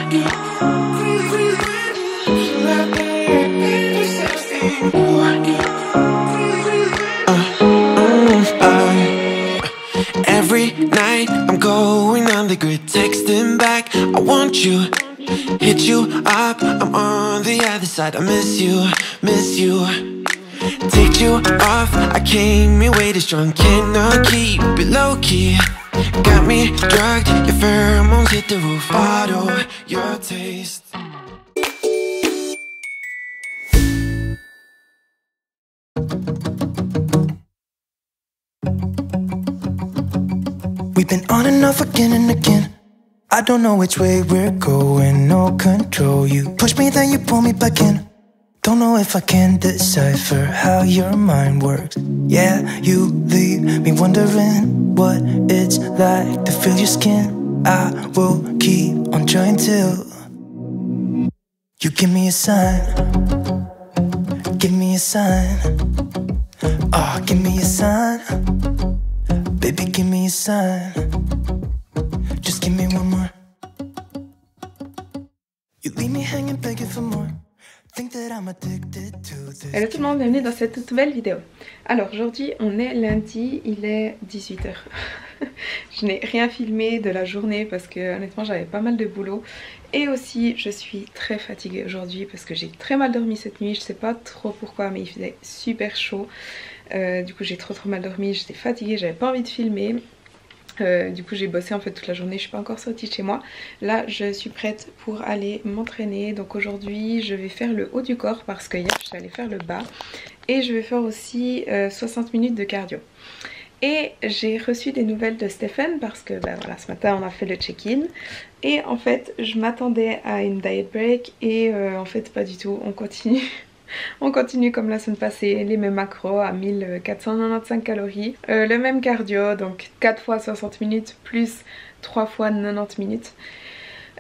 Every night I'm going on the grid, texting back, I want you, hit you up, I'm on the other side, I miss you, miss you. Take you off, I came here way too strong, cannot keep it low key. Got me drugged, your pheromones hit the roof, auto, your taste. We've been on and off again and again. I don't know which way we're going, no control. You push me, then you pull me back in. Don't know if I can decipher how your mind works. Yeah, you leave me wondering what it's like to feel your skin. I will keep on trying till you give me a sign. Give me a sign. Oh, give me a sign. Baby, give me a sign. Just give me one more. You leave me hanging, begging for more. Hello tout le monde, bienvenue dans cette toute nouvelle vidéo. Alors aujourd'hui on est lundi, il est 18 h. Je n'ai rien filmé de la journée parce que honnêtement j'avais pas mal de boulot. Et aussi je suis très fatiguée aujourd'hui parce que j'ai très mal dormi cette nuit. Je sais pas trop pourquoi mais il faisait super chaud. Du coup j'ai trop mal dormi, j'étais fatiguée, j'avais pas envie de filmer. Du coup j'ai bossé en fait toute la journée, je suis pas encore sortie de chez moi. Là je suis prête pour aller m'entraîner. Donc aujourd'hui je vais faire le haut du corps parce que hier je suis allée faire le bas. Et je vais faire aussi 60 minutes de cardio. Et j'ai reçu des nouvelles de Stéphane parce que ben voilà, ce matin on a fait le check-in. Et en fait je m'attendais à une diet break et en fait pas du tout, on continue. On continue comme la semaine passée, les mêmes macros à 1495 calories, le même cardio, donc 4 fois 60 minutes plus 3 fois 90 minutes.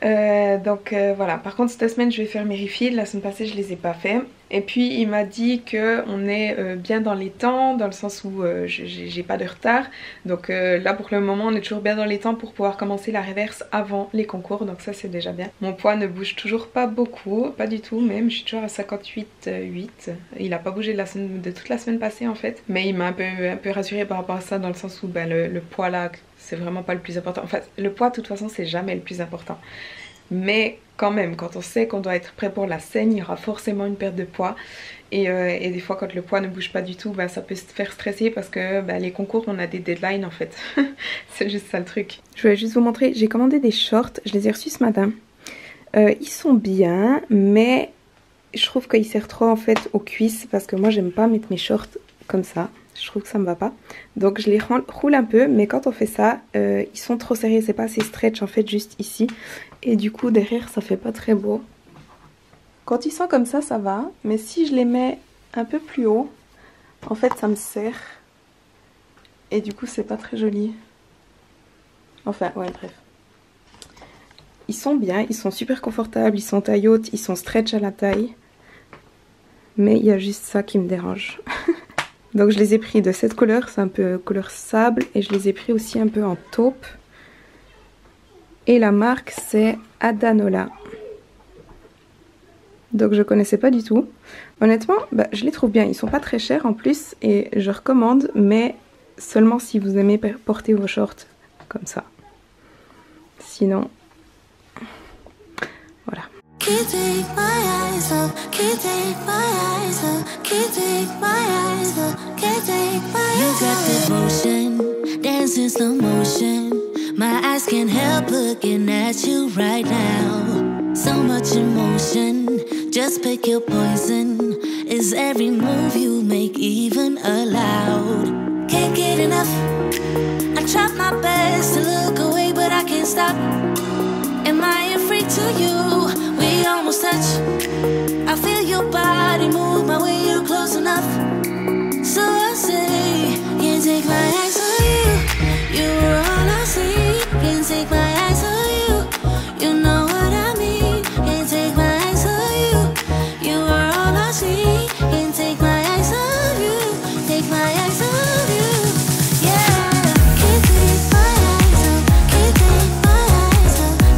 Voilà, par contre cette semaine je vais faire mes refills, la semaine passée je les ai pas fait. Et puis il m'a dit qu'on est bien dans les temps, dans le sens où j'ai pas de retard. Donc là pour le moment on est toujours bien dans les temps pour pouvoir commencer la reverse avant les concours. Donc ça c'est déjà bien. Mon poids ne bouge toujours pas beaucoup, pas du tout même. Je suis toujours à 58,8. Il a pas bougé de toute la semaine passée en fait. Mais il m'a un peu rassurée par rapport à ça, dans le sens où ben, le poids là c'est vraiment pas le plus important. En fait le poids de toute façon c'est jamais le plus important. Mais quand même, quand on sait qu'on doit être prêt pour la scène, il y aura forcément une perte de poids. Et des fois quand le poids ne bouge pas du tout, bah, ça peut se faire stresser parce que bah, les concours on a des deadlines en fait. C'est juste ça le truc. Je voulais juste vous montrer, j'ai commandé des shorts, je les ai reçus ce matin. Ils sont bien, mais je trouve qu'ils serrent trop en fait aux cuisses parce que moi j'aime pas mettre mes shorts comme ça. Je trouve que ça me va pas. Donc je les roule un peu, mais quand on fait ça, ils sont trop serrés, c'est pas assez stretch en fait juste ici. Et du coup derrière ça fait pas très beau. Quand ils sont comme ça va, mais si je les mets un peu plus haut, en fait ça me serre. Et du coup c'est pas très joli. Enfin ouais bref. Ils sont bien, ils sont super confortables, ils sont taille haute, ils sont stretch à la taille. Mais il y a juste ça qui me dérange. Donc je les ai pris de cette couleur, c'est un peu couleur sable. Et je les ai pris aussi un peu en taupe. Et la marque c'est Adanola. Donc je connaissais pas du tout. Honnêtement, bah, je les trouve bien. Ils sont pas très chers en plus. Et je recommande, mais seulement si vous aimez porter vos shorts comme ça. Sinon, voilà. Can't take my eyes off, can't take my eyes off, can't take my eyes off, can't take my eyes off. You got that motion, dance in slow motion. My eyes can't help looking at you right now. So much emotion, just pick your poison. Is every move you make even allowed? Can't get enough, I try my best to look away but I can't stop. Am I a freak to you? We almost touch. I feel your body move my way, you're close enough. So I say, can't take my eyes on you. You were all I see. Can't take my eyes on you. You know what I mean. Can't take my eyes on you. You were all I see. Can't take my eyes on you. Take my eyes on you. Yeah. Can't take my eyes off. Can't take my eyes off.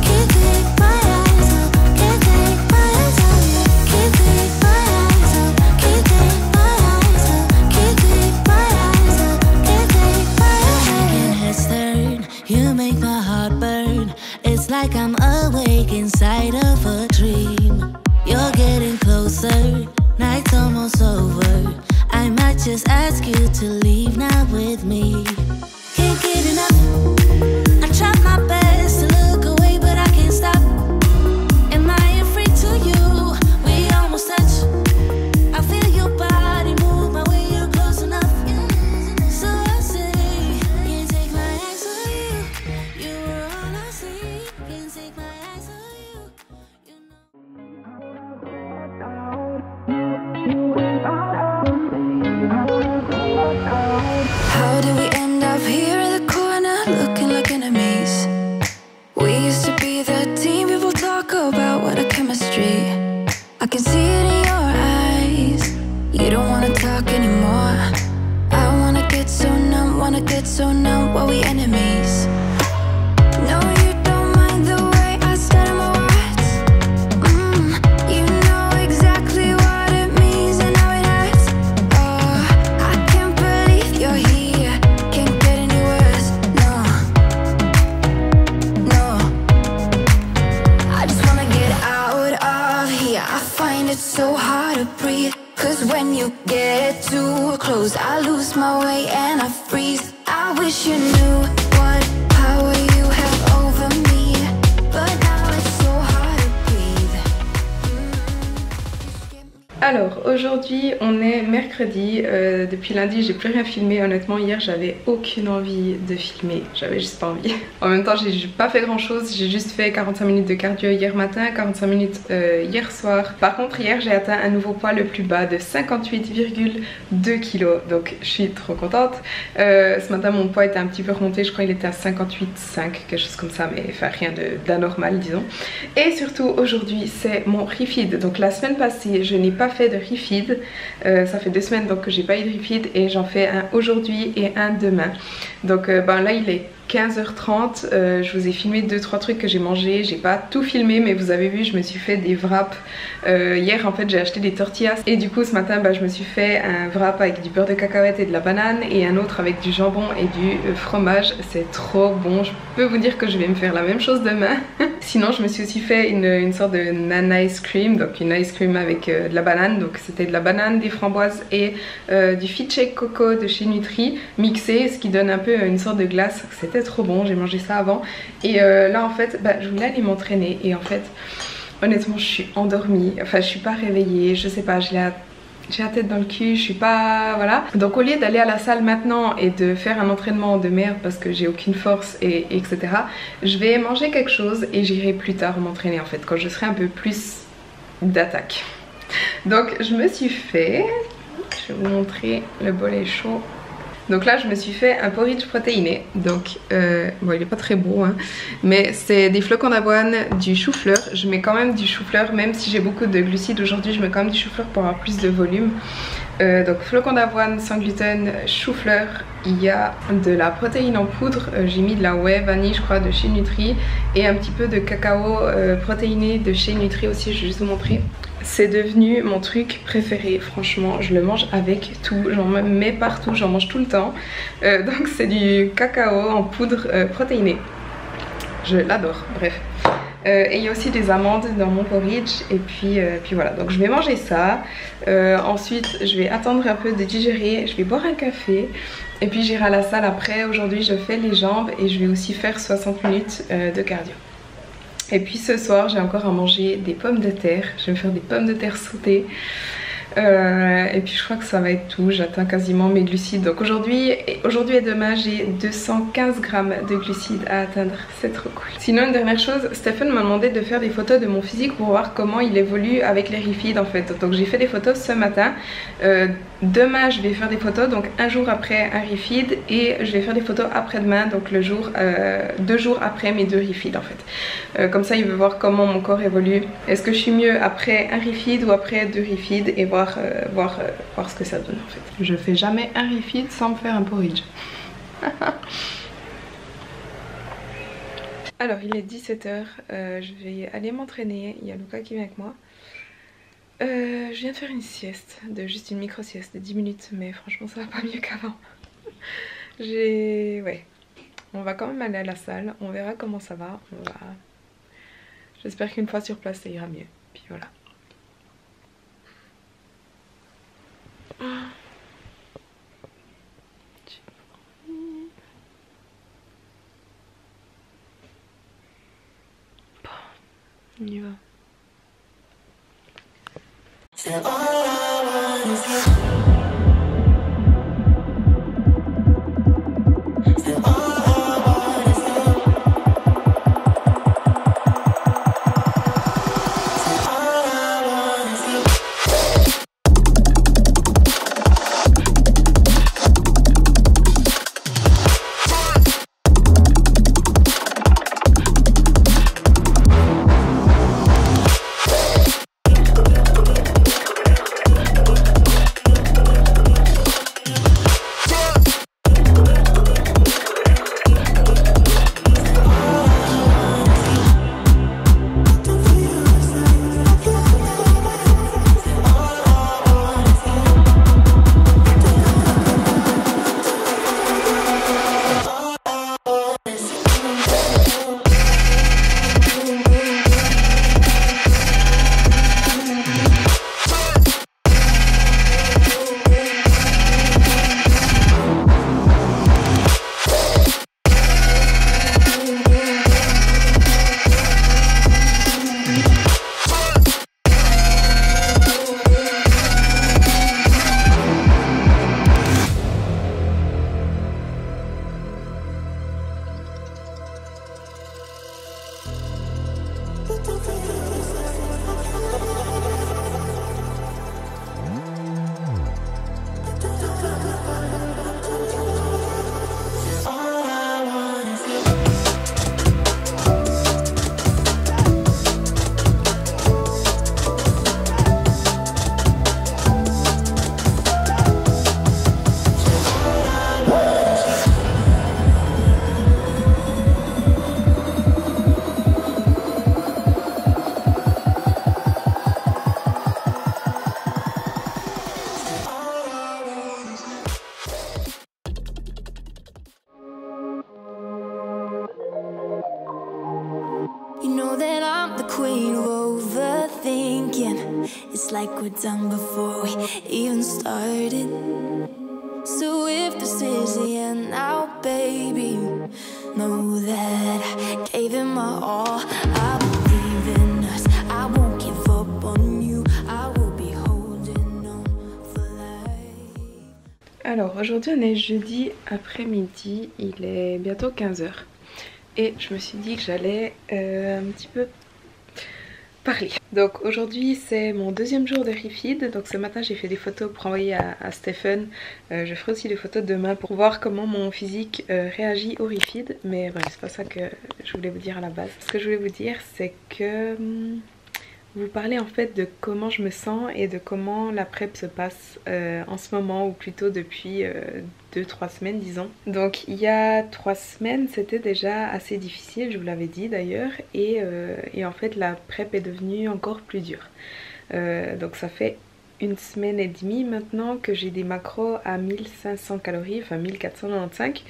awake inside of a dream. You're getting closer, night's almost over. I might just ask you to leave now with me. Can't get enough. I try my best to look away, but I can't stop. Am I free to you? We almost touch. I feel your body move my way, you're close enough. So I say, can't take my eyes off you. You were all I see. Can't take my eyes off you. You How did we end up here in the corner, looking like enemies? We used to be the team people talk about, what a chemistry. I can see it in your eyes. You don't wanna talk anymore. I wanna get so numb while we enemies. No, you don't mind the way I stutter my words. You know exactly what it means and how it hurts. Oh, I can't believe you're here. Can't get any worse. No, no. I just wanna get out of here. I find it so hard to breathe. Cause when you get too close, I lose my way and I freeze. I wish you knew what power you have over me. But now it's so hard to breathe. Alors aujourd'hui on est mercredi, depuis lundi j'ai plus rien filmé. Honnêtement hier j'avais aucune envie de filmer, j'avais juste pas envie. En même temps j'ai pas fait grand chose, j'ai juste fait 45 minutes de cardio hier matin, 45 minutes hier soir. Par contre hier j'ai atteint un nouveau poids le plus bas de 58,2 kg, donc je suis trop contente. Ce matin mon poids était un petit peu remonté, je crois qu'il était à 58,5, quelque chose comme ça, mais enfin rien d'anormal disons. Et surtout aujourd'hui c'est mon refeed, donc la semaine passée je n'ai pas fait de refeed, ça fait 2 semaines donc que j'ai pas eu de refeed et j'en fais un aujourd'hui et un demain. Donc ben là il est 15h30, je vous ai filmé 2-3 trucs que j'ai mangé, j'ai pas tout filmé mais vous avez vu je me suis fait des wraps. Hier en fait j'ai acheté des tortillas et du coup ce matin bah, je me suis fait un wrap avec du beurre de cacahuète et de la banane et un autre avec du jambon et du fromage. C'est trop bon, je peux vous dire que je vais me faire la même chose demain. Sinon je me suis aussi fait une sorte de nana ice cream, donc une ice cream avec de la banane, donc c'était de la banane, des framboises et du fit shake coco de chez Nutri mixé, ce qui donne un peu une sorte de glace. C'était trop bon, j'ai mangé ça avant et là en fait bah, je voulais aller m'entraîner et en fait honnêtement je suis endormie, enfin je suis pas réveillée, je sais pas, j'ai la tête dans le cul, je suis pas... voilà. Donc au lieu d'aller à la salle maintenant et de faire un entraînement de merde parce que j'ai aucune force et etc, je vais manger quelque chose et j'irai plus tard m'entraîner en fait quand je serai un peu plus d'attaque. Donc je me suis fait... je vais vous montrer, le bol est chaud. Donc là je me suis fait un porridge protéiné, donc bon il est pas très beau hein, mais c'est des flocons d'avoine, du chou-fleur. Je mets quand même du chou-fleur même si j'ai beaucoup de glucides aujourd'hui, je mets quand même du chou-fleur pour avoir plus de volume. Donc flocons d'avoine sans gluten, chou-fleur, il y a de la protéine en poudre, j'ai mis de la whey vanille je crois de chez Nutri et un petit peu de cacao protéiné de chez Nutri aussi, je vais juste vous montrer. C'est devenu mon truc préféré, franchement je le mange avec tout, j'en mets partout, j'en mange tout le temps. Donc c'est du cacao en poudre protéinée, je l'adore, bref. Et il y a aussi des amandes dans mon porridge et puis voilà, donc je vais manger ça. Ensuite je vais attendre un peu de digérer, je vais boire un café et puis j'irai à la salle après. Aujourd'hui je fais les jambes et je vais aussi faire 60 minutes de cardio. Et puis ce soir j'ai encore à manger des pommes de terre, je vais me faire des pommes de terre sautées. Et puis je crois que ça va être tout, j'atteins quasiment mes glucides. Donc aujourd'hui et demain j'ai 215 grammes de glucides à atteindre, c'est trop cool. Sinon une dernière chose, Stéphane m'a demandé de faire des photos de mon physique pour voir comment il évolue avec les refeeds en fait. Donc j'ai fait des photos ce matin, demain je vais faire des photos, donc un jour après un refeed et je vais faire des photos après-demain, donc le jour, 2 jours après mes 2 refeeds en fait. Comme ça il veut voir comment mon corps évolue, est-ce que je suis mieux après un refeed ou après 2 refeeds et voir ce que ça donne en fait. Je fais jamais un refeed sans me faire un porridge. Alors il est 17h, je vais aller m'entraîner, il y a Luca qui vient avec moi. Je viens de faire une sieste, juste une micro sieste de 10 minutes, mais franchement ça va pas mieux qu'avant. Ouais, on va quand même aller à la salle, on verra comment ça va, J'espère qu'une fois sur place ça ira mieux. Puis voilà. Bon, on y va. You know that I'm the queen of overthinking. It's like we're done before we even started. So if this is the end now, baby, know that I gave it my all. I believe in us, I won't give up on you. I will be holding on for life. Alors aujourd'hui on est jeudi après-midi, il est bientôt 15 h. Et je me suis dit que j'allais un petit peu parler. Donc aujourd'hui c'est mon deuxième jour de refeed. Donc ce matin j'ai fait des photos pour envoyer à Stephen. Je ferai aussi des photos demain pour voir comment mon physique réagit au refeed. Mais voilà, c'est pas ça que je voulais vous dire à la base. Ce que je voulais vous dire c'est que vous parlez en fait de comment je me sens et de comment la prep se passe en ce moment, ou plutôt depuis 2-3 semaines disons. Donc il y a 3 semaines c'était déjà assez difficile, je vous l'avais dit d'ailleurs, et en fait la prep est devenue encore plus dure. Donc ça fait 1 semaine et demie maintenant que j'ai des macros à 1500 calories, enfin 1495,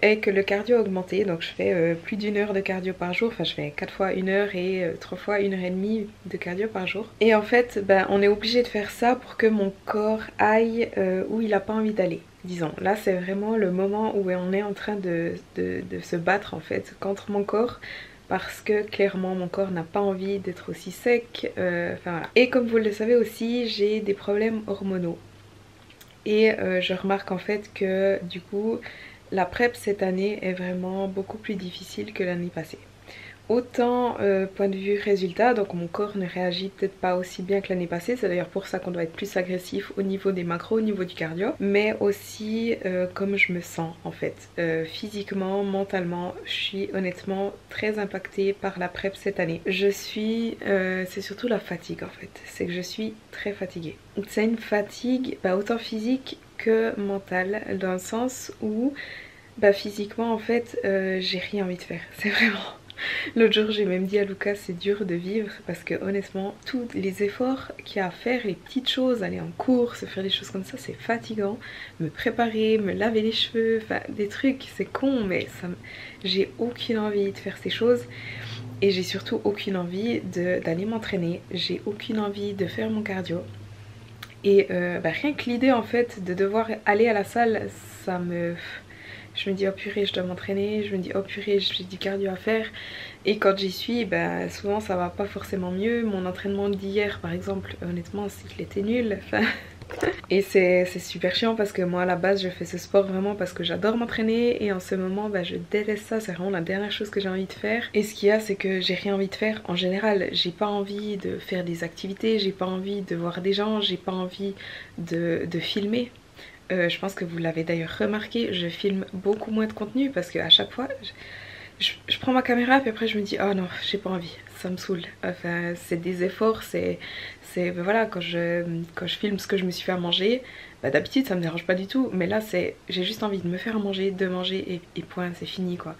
et que le cardio a augmenté. Donc je fais plus d'1 heure de cardio par jour, enfin je fais 4 fois 1 heure et 3 fois 1 heure et demie de cardio par jour. Et en fait on est obligé de faire ça pour que mon corps aille où il n'a pas envie d'aller. Disons, là c'est vraiment le moment où on est en train de se battre en fait contre mon corps, parce que clairement mon corps n'a pas envie d'être aussi sec, enfin voilà. Et comme vous le savez aussi, j'ai des problèmes hormonaux. Et je remarque en fait que du coup la prep cette année est vraiment beaucoup plus difficile que l'année passée. Autant point de vue résultat, donc mon corps ne réagit peut-être pas aussi bien que l'année passée, c'est d'ailleurs pour ça qu'on doit être plus agressif au niveau des macros, au niveau du cardio, mais aussi comme je me sens en fait, physiquement, mentalement, je suis honnêtement très impactée par la prep cette année. Je suis, c'est surtout la fatigue en fait, c'est que je suis très fatiguée. C'est une fatigue autant physique que mentale, dans le sens où physiquement en fait j'ai rien envie de faire, c'est vraiment... L'autre jour j'ai même dit à Lucas c'est dur de vivre, parce que honnêtement tous les efforts qu'il y a à faire, les petites choses, aller en course, faire des choses comme ça, c'est fatigant. Me préparer, me laver les cheveux, enfin des trucs, c'est con mais j'ai aucune envie de faire ces choses. et j'ai surtout aucune envie d'aller m'entraîner, j'ai aucune envie de faire mon cardio. Et rien que l'idée en fait de devoir aller à la salle, je me dis oh purée je dois m'entraîner, je me dis oh purée j'ai du cardio à faire. Et quand j'y suis, souvent ça va pas forcément mieux. Mon entraînement d'hier par exemple, honnêtement il était nul. Et c'est super chiant parce que moi à la base je fais ce sport vraiment parce que j'adore m'entraîner. Et en ce moment je déteste ça, c'est vraiment la dernière chose que j'ai envie de faire. Et ce qu'il y a c'est que j'ai rien envie de faire en général. J'ai pas envie de faire des activités, j'ai pas envie de voir des gens, j'ai pas envie de filmer. Je pense que vous l'avez d'ailleurs remarqué, je filme beaucoup moins de contenu parce qu'à chaque fois je prends ma caméra puis après je me dis oh non j'ai pas envie, ça me saoule. Enfin c'est des efforts, voilà, quand je filme ce que je me suis fait à manger, d'habitude ça me dérange pas du tout, mais là j'ai juste envie de me faire à manger, de manger et point, c'est fini quoi.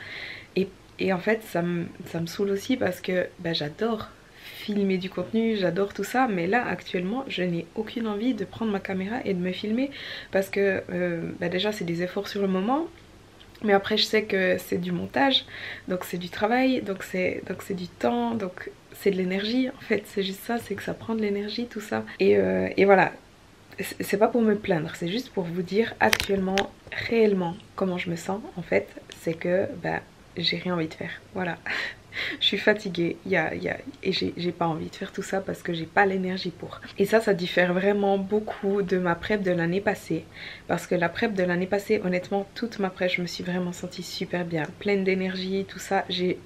Et en fait ça me saoule aussi parce que j'adore filmer du contenu, j'adore tout ça, mais là actuellement je n'ai aucune envie de prendre ma caméra et de me filmer parce que déjà c'est des efforts sur le moment, mais après je sais que c'est du montage, donc c'est du travail, donc c'est du temps, donc c'est de l'énergie en fait, c'est juste ça, c'est que ça prend de l'énergie tout ça. Et voilà, c'est pas pour me plaindre, c'est juste pour vous dire actuellement réellement comment je me sens en fait, c'est que j'ai rien envie de faire, voilà. Je suis fatiguée et j'ai pas envie de faire tout ça parce que j'ai pas l'énergie pour. Et ça diffère vraiment beaucoup de ma prep de l'année passée. Parce que la prep de l'année passée, honnêtement, toute ma prep, je me suis vraiment sentie super bien. Pleine d'énergie, tout ça. J'ai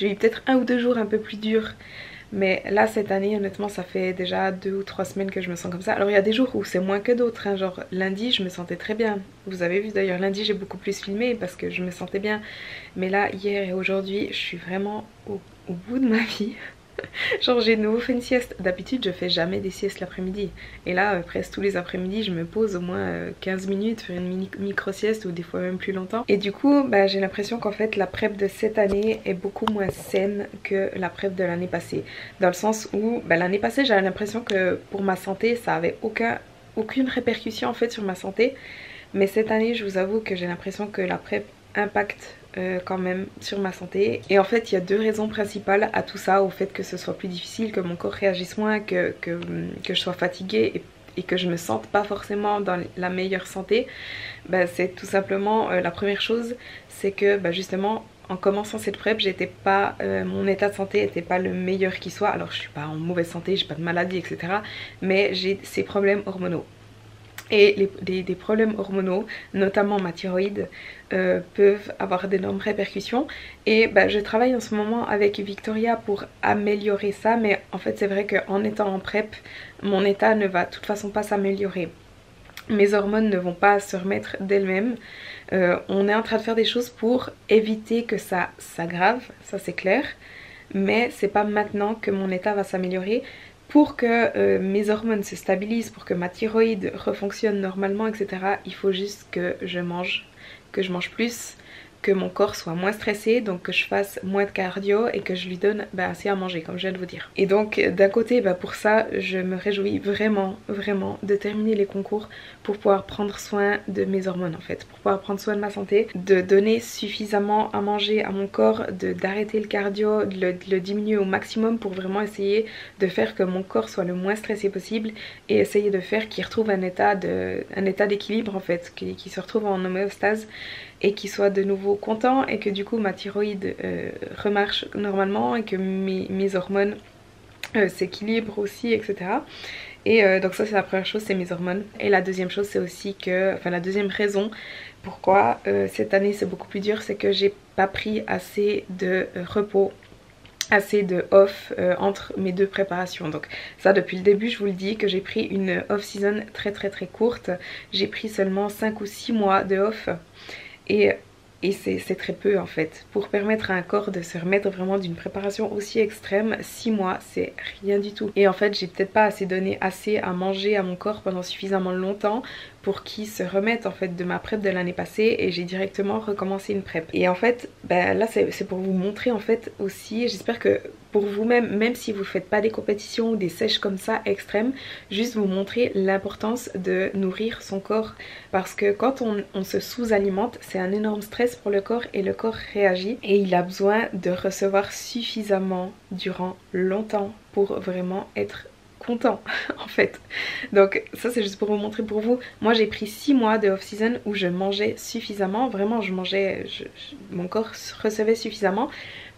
eu peut-être 1 ou 2 jours un peu plus durs. Mais là cette année honnêtement ça fait déjà 2 ou 3 semaines que je me sens comme ça. Alors il y a des jours où c'est moins que d'autres, hein, genre lundi je me sentais très bien. Vous avez vu d'ailleurs lundi j'ai beaucoup plus filmé parce que je me sentais bien. Mais là hier et aujourd'hui je suis vraiment au bout de ma vie. Genre j'ai de nouveau fait une sieste. D'habitude je fais jamais des siestes l'après-midi. Et là presque tous les après-midi je me pose au moins 15 minutes, faire une micro-sieste ou des fois même plus longtemps. Et du coup j'ai l'impression qu'en fait la prep de cette année est beaucoup moins saine que la prep de l'année passée. Dans le sens où l'année passée j'avais l'impression que pour ma santé ça avait aucune répercussion en fait sur ma santé. Mais cette année je vous avoue que j'ai l'impression que la prep impacte quand même sur ma santé. Et en fait il y a 2 raisons principales à tout ça, au fait que ce soit plus difficile, que mon corps réagisse moins, que je sois fatiguée et que je me sente pas forcément dans la meilleure santé. C'est tout simplement la première chose, c'est que justement en commençant cette prep j'étais pas mon état de santé n'était pas le meilleur qui soit. Alors je suis pas en mauvaise santé, j'ai pas de maladie etc, mais j'ai ces problèmes hormonaux. Et des problèmes hormonaux, notamment ma thyroïde, peuvent avoir d'énormes répercussions. Et je travaille en ce moment avec Victoria pour améliorer ça. Mais en fait c'est vrai qu'en étant en prep, mon état ne va de toute façon pas s'améliorer. Mes hormones ne vont pas se remettre d'elles-mêmes. On est en train de faire des choses pour éviter que ça s'aggrave, ça c'est clair. Mais c'est pas maintenant que mon état va s'améliorer. Pour que mes hormones se stabilisent, pour que ma thyroïde refonctionne normalement, etc. Il faut juste que je mange plus, que mon corps soit moins stressé, donc que je fasse moins de cardio et que je lui donne assez à manger comme je viens de vous dire. Et donc d'un côté pour ça je me réjouis vraiment de terminer les concours pour pouvoir prendre soin de mes hormones en fait, pour pouvoir prendre soin de ma santé, de donner suffisamment à manger à mon corps, d'arrêter le cardio, de le diminuer au maximum pour vraiment essayer de faire que mon corps soit le moins stressé possible et essayer de faire qu'il retrouve un état d'équilibre en fait, qu'il se retrouve en homéostase et qu'il soit de nouveau content et que du coup ma thyroïde remarche normalement et que mes hormones s'équilibrent aussi etc. Et donc ça c'est la première chose, c'est mes hormones. Et la deuxième chose c'est aussi que, la deuxième raison pourquoi cette année c'est beaucoup plus dur, c'est que j'ai pas pris assez de repos, assez de off entre mes 2 préparations. Donc ça depuis le début je vous le dis que j'ai pris une off season très courte. J'ai pris seulement 5 ou 6 mois de off. Et c'est très peu en fait. Pour permettre à un corps de se remettre vraiment d'une préparation aussi extrême, 6 mois c'est rien du tout. Et en fait j'ai peut-être pas donné assez à manger à mon corps pendant suffisamment longtemps pour qu'il se remette en fait de ma prep de l'année passée, et j'ai directement recommencé une prep. Et en fait là c'est pour vous montrer en fait aussi, j'espère que pour vous-même, même si vous ne faites pas des compétitions ou des sèches comme ça extrêmes, juste vous montrer l'importance de nourrir son corps. Parce que quand on se sous-alimente, c'est un énorme stress pour le corps et le corps réagit. Et il a besoin de recevoir suffisamment durant longtemps pour vraiment être content en fait. Donc ça c'est juste pour vous montrer pour vous. Moi j'ai pris 6 mois de off-season où je mangeais suffisamment, vraiment je mangeais, mon corps recevait suffisamment.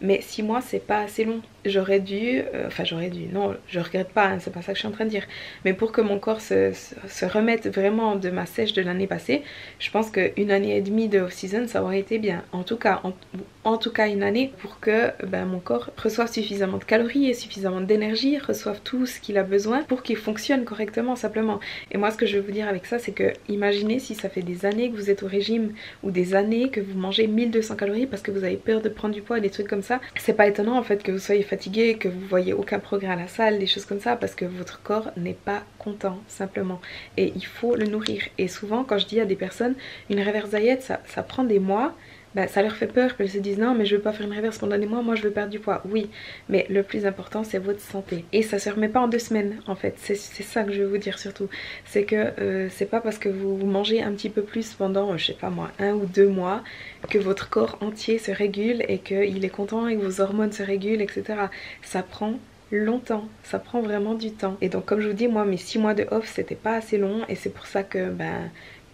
Mais 6 mois c'est pas assez long. J'aurais dû, non je regrette pas, hein, c'est pas ça que je suis en train de dire. Mais pour que mon corps se remette vraiment de ma sèche de l'année passée, je pense qu'une année et demie de off-season ça aurait été bien. En tout cas une année pour que mon corps reçoive suffisamment de calories et suffisamment d'énergie, reçoive tout ce qu'il a besoin pour qu'il fonctionne correctement simplement. Et moi ce que je veux vous dire avec ça c'est que imaginez si ça fait des années que vous êtes au régime ou des années que vous mangez 1200 calories parce que vous avez peur de prendre du poids et des trucs comme ça. C'est pas étonnant en fait que vous soyez fatigué, que vous voyez aucun progrès à la salle, des choses comme ça parce que votre corps n'est pas content simplement. Et il faut le nourrir. Et souvent quand je dis à des personnes une reverse diet ça prend des mois, ça leur fait peur qu'elles se disent non mais je veux pas faire une reverse pendant des mois, moi je veux perdre du poids. Oui, mais le plus important c'est votre santé. Et ça se remet pas en 2 semaines en fait, c'est ça que je veux vous dire surtout. C'est que c'est pas parce que vous mangez un petit peu plus pendant, je sais pas moi, 1 ou 2 mois que votre corps entier se régule et qu'il est content et que vos hormones se régulent, etc. Ça prend longtemps, ça prend vraiment du temps. Et donc comme je vous dis, moi mes 6 mois de off c'était pas assez long et c'est pour ça que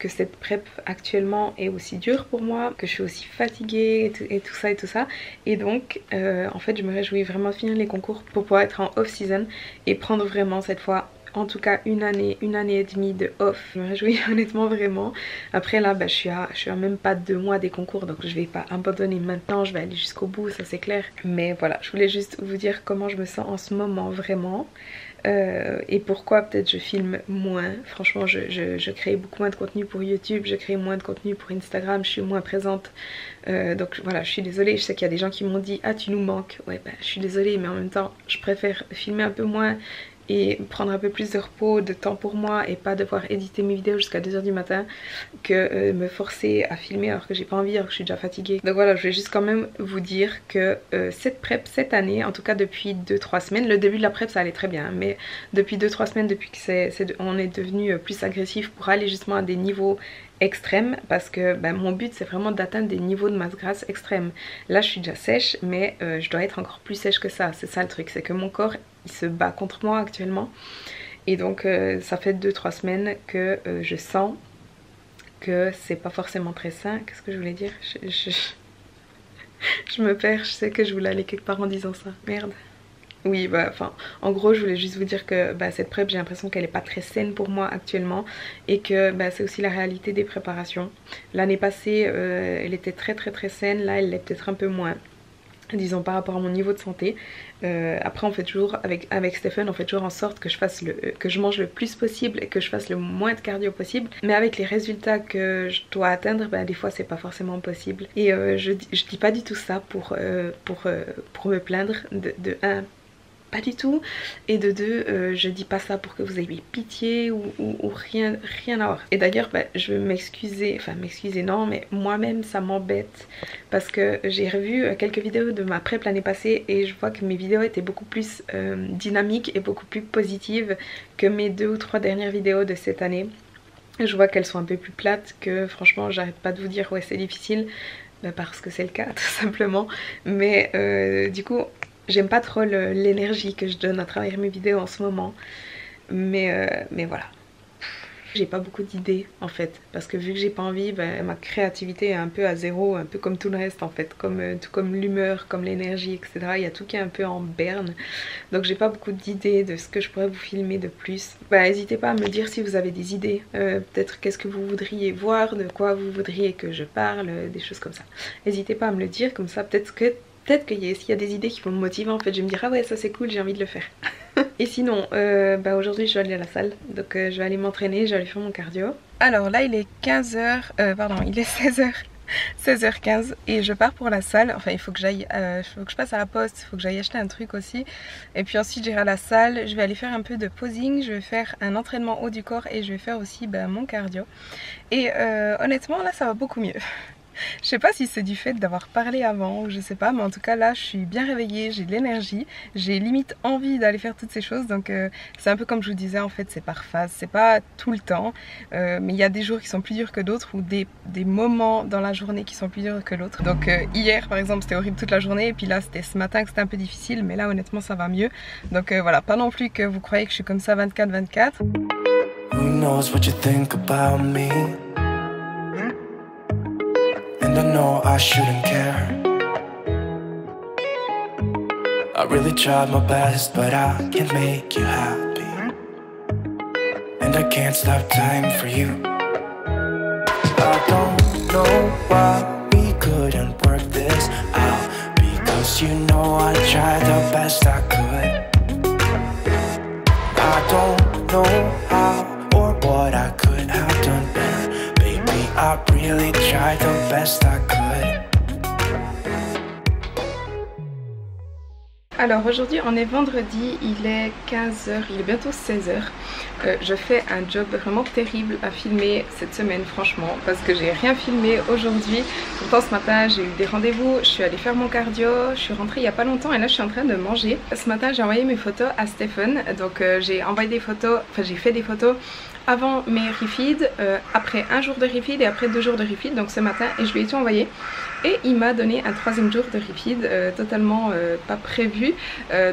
cette prep actuellement est aussi dure pour moi, que je suis aussi fatiguée et tout ça. Et donc en fait je me réjouis vraiment de finir les concours pour pouvoir être en off-season et prendre vraiment cette fois en tout cas une année et demie de off. Je me réjouis honnêtement vraiment. Après là je suis à même pas 2 mois des concours, donc je vais pas abandonner maintenant, je vais aller jusqu'au bout, ça c'est clair. Mais voilà, je voulais juste vous dire comment je me sens en ce moment vraiment. Et pourquoi peut-être je filme moins. Franchement je crée beaucoup moins de contenu pour YouTube, je crée moins de contenu pour Instagram, je suis moins présente. Donc voilà, je suis désolée, je sais qu'il y a des gens qui m'ont dit ah tu nous manques. Ouais je suis désolée, mais en même temps je préfère filmer un peu moins et prendre un peu plus de repos, de temps pour moi et pas devoir éditer mes vidéos jusqu'à 2 h du matin que me forcer à filmer alors que j'ai pas envie, alors que je suis déjà fatiguée. Donc voilà, je voulais juste quand même vous dire que cette prep cette année, en tout cas depuis 2-3 semaines, le début de la prep ça allait très bien, mais depuis 2-3 semaines, depuis que on est devenu plus agressif pour aller justement à des niveaux extrêmes, parce que mon but c'est vraiment d'atteindre des niveaux de masse grasse extrêmes. Là je suis déjà sèche, mais je dois être encore plus sèche que ça. C'est ça le truc, c'est que mon corps il se bat contre moi actuellement. Et donc ça fait 2-3 semaines que je sens que c'est pas forcément très sain. Qu'est-ce que je voulais dire? Je me perds, je sais que je voulais aller quelque part en disant ça. Merde. Oui, en gros je voulais juste vous dire que cette prep j'ai l'impression qu'elle est pas très saine pour moi actuellement et que c'est aussi la réalité des préparations. L'année passée elle était très saine, là elle l'est peut-être un peu moins, disons par rapport à mon niveau de santé. Après on fait toujours, avec Stephen on fait toujours en sorte que je mange le plus possible et que je fasse le moins de cardio possible, mais avec les résultats que je dois atteindre, des fois c'est pas forcément possible. Et je dis pas du tout ça pour me plaindre de 1, pas du tout, et de 2 je dis pas ça pour que vous ayez pitié ou rien à voir. Et d'ailleurs je veux m'excuser, non, mais moi-même ça m'embête parce que j'ai revu quelques vidéos de ma prep l'année passée et je vois que mes vidéos étaient beaucoup plus dynamiques et beaucoup plus positives que mes 2 ou 3 dernières vidéos de cette année. Je vois qu'elles sont un peu plus plates, que franchement j'arrête pas de vous dire ouais c'est difficile, parce que c'est le cas tout simplement. Mais du coup j'aime pas trop l'énergie que je donne à travers mes vidéos en ce moment, mais voilà. J'ai pas beaucoup d'idées en fait, parce que vu que j'ai pas envie, ma créativité est un peu à zéro, un peu comme tout le reste en fait, tout comme l'humeur, comme l'énergie, etc. Il y a tout qui est un peu en berne, donc j'ai pas beaucoup d'idées de ce que je pourrais vous filmer de plus. N'hésitez pas à me dire si vous avez des idées, peut-être qu'est-ce que vous voudriez voir, de quoi vous voudriez que je parle, des choses comme ça. N'hésitez pas à me le dire, comme ça peut-être qu'il y a des idées qui vont me motiver en fait, je vais me dire ah ouais ça c'est cool, j'ai envie de le faire. Et sinon aujourd'hui je vais aller à la salle, donc je vais aller m'entraîner, je vais aller faire mon cardio. Alors là il est 15h, il est 16h15 et je pars pour la salle. Enfin il faut que j'aille, faut que je passe à la poste, il faut que j'aille acheter un truc aussi. Et puis ensuite j'irai à la salle, je vais aller faire un peu de posing, je vais faire un entraînement haut du corps et je vais faire aussi mon cardio. Et honnêtement là ça va beaucoup mieux. Je sais pas si c'est du fait d'avoir parlé avant ou je sais pas, mais en tout cas là je suis bien réveillée, j'ai de l'énergie, j'ai limite envie d'aller faire toutes ces choses, donc c'est un peu comme je vous disais, en fait c'est par phase, c'est pas tout le temps, mais il y a des jours qui sont plus durs que d'autres ou des moments dans la journée qui sont plus durs que l'autre. Donc hier par exemple c'était horrible toute la journée et puis là c'était ce matin que c'était un peu difficile, mais là honnêtement ça va mieux. Donc voilà, pas non plus que vous croyez que je suis comme ça 24/24. Who knows what you think about me? And I know I shouldn't care. I really tried my best, but I can't make you happy. And I can't stop time for you. I don't know why we couldn't work this out, because you know I tried the best I could. I don't know how or what I could have done better. Baby, I really tried the best I could. Alors aujourd'hui on est vendredi, il est 15h, il est bientôt 16h. Je fais un job vraiment terrible à filmer cette semaine franchement, parce que j'ai rien filmé aujourd'hui. Pourtant ce matin j'ai eu des rendez-vous, je suis allée faire mon cardio, je suis rentrée il y a pas longtemps et là je suis en train de manger. Ce matin j'ai envoyé mes photos à Stephen, donc j'ai envoyé des photos, enfin j'ai fait des photos avant mes refeeds, après un jour de refeed et après 2 jours de refeed, donc ce matin, et je lui ai tout envoyé. Et il m'a donné un 3e jour de refeed, totalement pas prévu.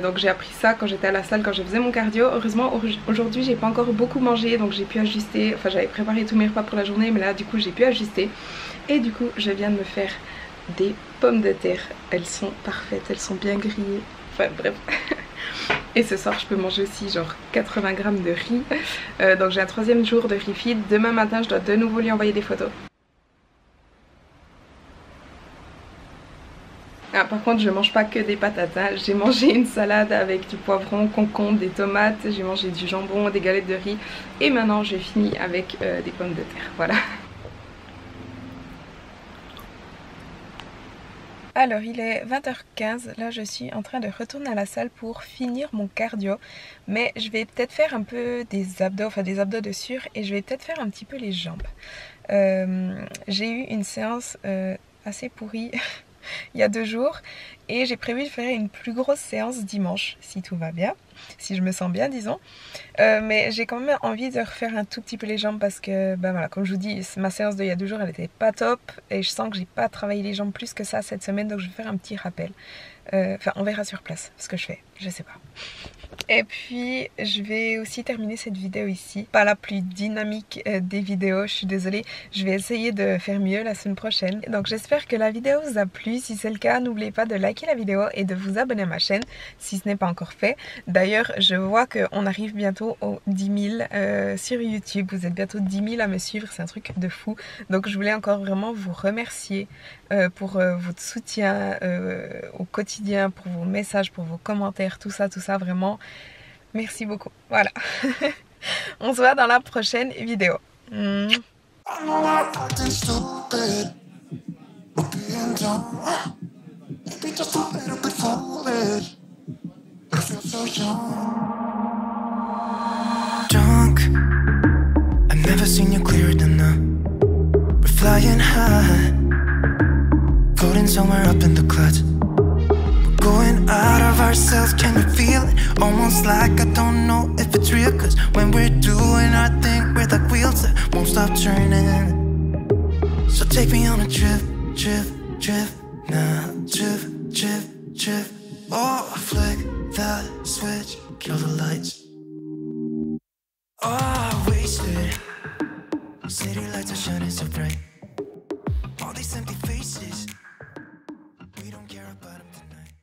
Donc j'ai appris ça quand j'étais à la salle, quand je faisais mon cardio. Heureusement aujourd'hui j'ai pas encore beaucoup mangé, donc j'ai pu ajuster. Enfin j'avais préparé tous mes repas pour la journée, mais là du coup j'ai pu ajuster. Et du coup je viens de me faire des pommes de terre. Elles sont parfaites, elles sont bien grillées. Enfin bref. Et ce soir je peux manger aussi genre 80 grammes de riz. Donc j'ai un 3e jour de refeed. Demain matin je dois de nouveau lui envoyer des photos. Ah, par contre je mange pas que des patates, hein. J'ai mangé une salade avec du poivron, concombre, des tomates, j'ai mangé du jambon, des galettes de riz et maintenant j'ai fini avec des pommes de terre, voilà. Alors il est 20h15, là je suis en train de retourner à la salle pour finir mon cardio, mais je vais peut-être faire un peu des abdos, enfin des abdos de sur, et je vais peut-être faire un petit peu les jambes. J'ai eu une séance assez pourrie il y a 2 jours et j'ai prévu de faire une plus grosse séance dimanche si tout va bien, si je me sens bien disons, mais j'ai quand même envie de refaire un tout petit peu les jambes parce que ben voilà, comme je vous dis, ma séance d'il y a 2 jours elle était pas top et je sens que j'ai pas travaillé les jambes plus que ça cette semaine, donc je vais faire un petit rappel. Enfin on verra sur place ce que je fais, je sais pas. Et puis je vais aussi terminer cette vidéo ici, pas la plus dynamique des vidéos, je suis désolée, je vais essayer de faire mieux la semaine prochaine. Donc j'espère que la vidéo vous a plu, si c'est le cas n'oubliez pas de liker la vidéo et de vous abonner à ma chaîne si ce n'est pas encore fait. D'ailleurs je vois qu'on arrive bientôt aux 10 000 sur YouTube, vous êtes bientôt 10 000 à me suivre, c'est un truc de fou. Donc je voulais encore vraiment vous remercier pour votre soutien au quotidien, pour vos messages, pour vos commentaires, tout ça vraiment. Merci beaucoup. Voilà. On se voit dans la prochaine vidéo. Drunk, I've never seen you clearer than now. We're flying high, floating somewhere up in the clouds. Going out of ourselves, can you feel it? Almost like I don't know if it's real, cause when we're doing our thing, we're like wheels that won't stop turning. So take me on a trip, now, trip. Oh, flick the switch, kill the lights. Oh, wasted. City lights are shining so bright. All these empty faces, we don't care about them tonight.